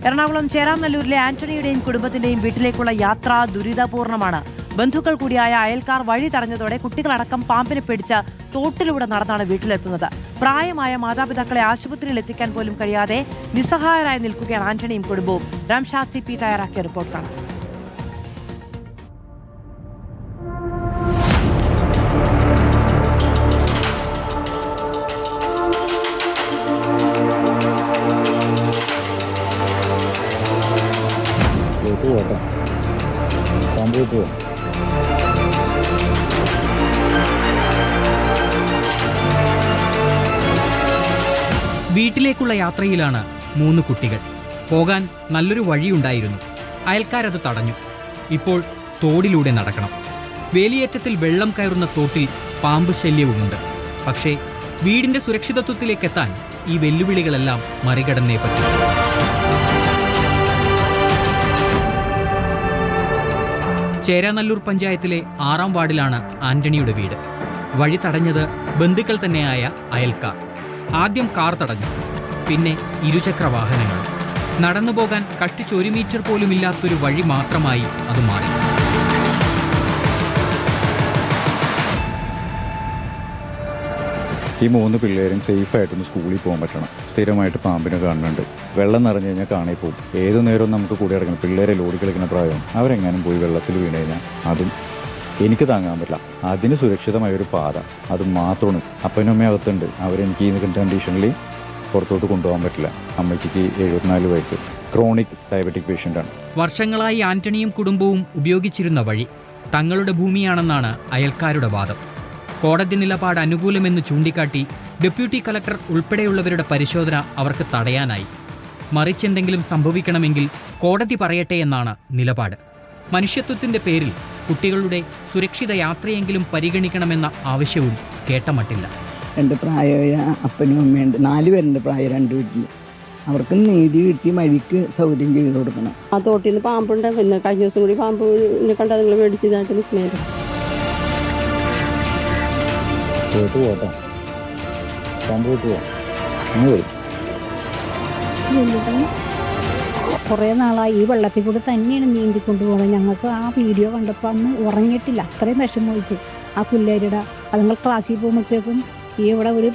എറണാകുളം ചേരാനല്ലൂരിലെ ആന്റണിയുടെയും കുടുംബത്തിന്റെയും വീട്ടിലേക്കുള്ള യാത്ര ദുരിതപൂർണമാണ്. ബന്ധുക്കൾ കൂടിയായ അയൽക്കാർ വഴി തടഞ്ഞതോടെ കുട്ടികളടക്കം പാമ്പിനെ പേടിച്ച് തോട്ടിലൂടെ നടന്നാണ് വീട്ടിലെത്തുന്നത്. പ്രായമായ മാതാപിതാക്കളെ ആശുപത്രിയിൽ എത്തിക്കാൻ പോലും കഴിയാതെ നിസ്സഹായരായി നിൽക്കുകയാണ് ആന്റണിയും കുടുംബവും. രാംഷാ CP തയ്യാറാക്കിയ റിപ്പോർട്ട് കാണാം. വീട്ടിലേക്കുള്ള യാത്രയിലാണ് 3 കുട്ടികൾ. പോകാൻ നല്ലൊരു വഴിയുണ്ടായിരുന്നു. അയൽക്കാരത് തടഞ്ഞു. ഇപ്പോൾ തോടിലൂടെ നടക്കണം. വേലിയേറ്റത്തിൽ വെള്ളം കയറുന്ന തോട്ടിൽ പാമ്പ് ശല്യവുമുണ്ട്. പക്ഷേ വീടിന്റെ സുരക്ഷിതത്വത്തിലേക്കെത്താൻ ഈ വെല്ലുവിളികളെല്ലാം മറികടന്നേ പറ്റും. ചേരാനല്ലൂർ പഞ്ചായത്തിലെ 6ാം വാർഡിലാണ് ആന്റണിയുടെ വീട്. വഴി തടഞ്ഞത് ബന്ധുക്കൾ തന്നെയായ അയൽക്കാർ. ആദ്യം കാർ തടഞ്ഞു, പിന്നെ ഇരുചക്ര വാഹനങ്ങൾ. നടന്നുപോകാൻ കഷ്ടിച്ച് 1 മീറ്റർ പോലും ഇല്ലാത്തൊരു വഴി മാത്രമായി അത് മാറി. ഈ 3 പിള്ളേരും സേഫായിട്ടൊന്ന് സ്കൂളിൽ പോകാൻ പറ്റണം. സ്ഥിരമായിട്ട് പാമ്പിനെ കാണുന്നുണ്ട്. വെള്ളം നിറഞ്ഞു കഴിഞ്ഞാൽ കാണി പോകും. ഏതു നേരവും നമുക്ക് കൂടി ഇറങ്ങണം. പിള്ളേരെ ലോടി കളിക്കുന്ന പ്രായം. അവരെങ്ങാനും പോയി വെള്ളത്തിൽ വീണ് കഴിഞ്ഞാൽ അതും എനിക്ക് താങ്ങാൻ പറ്റില്ല. അതിന് സുരക്ഷിതമായൊരു പാത അത് മാത്രമാണ്. അപ്പനും അമ്മയും അകത്തുണ്ട്. അവരെനിക്ക് ഈ കണ്ടീഷനിൽ പുറത്തോട്ട് കൊണ്ടുപോകാൻ പറ്റില്ല. അമ്മച്ചിക്ക് 74 വയസ്സ്, ക്രോണിക് ഡയബറ്റിക് പേഷ്യൻ്റാണ്. വർഷങ്ങളായി ആന്റണിയും കുടുംബവും ഉപയോഗിച്ചിരുന്ന വഴി തങ്ങളുടെ ഭൂമിയാണെന്നാണ് അയൽക്കാരുടെ വാദം. കോടതി നിലപാട് അനുകൂലമെന്ന് ചൂണ്ടിക്കാട്ടി ഡെപ്യൂട്ടി കളക്ടർ ഉൾപ്പെടെയുള്ളവരുടെ പരിശോധന അവർക്ക് തടയാനായി. മറിച്ചെന്തെങ്കിലും സംഭവിക്കണമെങ്കിൽ കോടതി പറയട്ടെ എന്നാണ് നിലപാട്. മനുഷ്യത്വത്തിന്റെ പേരിൽ കുട്ടികളുടെ സുരക്ഷിത യാത്രയെങ്കിലും പരിഗണിക്കണമെന്ന ആവശ്യവും കേട്ടമട്ടില്ല. 2 പ്രായമായ അപ്പനും അമ്മയുണ്ട്. 4 പേരുണ്ട് പ്രായം 2 വീട്ടിൽ. അവർക്ക് നീതി കിട്ടി വഴിക്ക് സൗകര്യം ചെയ്ത് കൊടുക്കണം. ആ തോട്ടിൽ നിന്ന് പാമ്പുണ്ട്. പിന്നെ കഴിഞ്ഞ ദിവസം കൂടി പാമ്പിനെ കണ്ടാൽ നിങ്ങൾ മേടിച്ചതായിട്ട് നിൽക്കുന്നത്. കുറേ നാളായി ഈ വെള്ളത്തിൽ കൂടെ തന്നെയാണ് നീന്തിക്കൊണ്ടുപോകുന്നത്. ഞങ്ങൾക്ക് ആ വീഡിയോ കണ്ടപ്പോൾ അന്ന് ഉറങ്ങിയിട്ടില്ല. അത്രയും വിഷമമായിട്ട് ആ പിള്ളേരുടെ അതുങ്ങൾ ക്ലാസ്സിൽ പോകുമ്പോഴത്തേക്കും ഈ ഇവിടെ ഒരു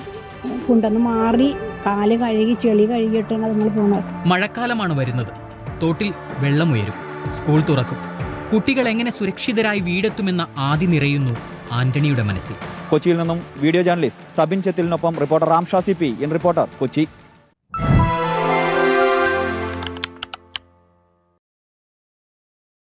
കുണ്ടെന്ന് മാറി കാല് കഴുകി ചെളി കഴുകിയിട്ടാണ് അതുങ്ങൾ പോകുന്നത്. മഴക്കാലമാണ് വരുന്നത്. തോട്ടിൽ വെള്ളമുയരും. സ്കൂൾ തുറക്കും. കുട്ടികൾ എങ്ങനെ സുരക്ഷിതരായി വീടെത്തുമെന്ന ആദി നിറയുന്നു ആന്റണിയുടെ മനസ്സിൽ. കൊച്ചിയിൽ നിന്നും വീഡിയോ ജേർണലിസ്റ്റ് സബിൻ ചെത്തിലിനൊപ്പം reporter Ramsha CP. Reporter, Kochi.